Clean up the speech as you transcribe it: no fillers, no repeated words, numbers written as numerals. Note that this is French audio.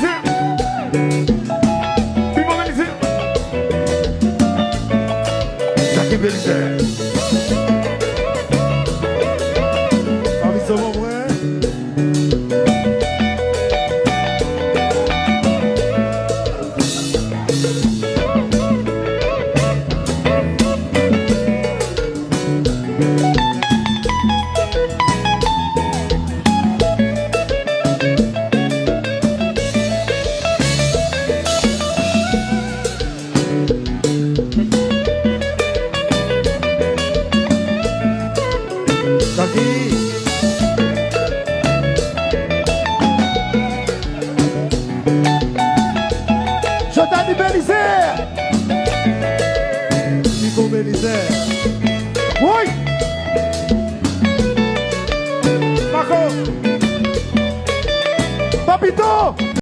Belize. Viva Belize. Jackie Belize. Parmi ce moment, Jordani Belize. Viva Belize. Oi. Marco. Papito.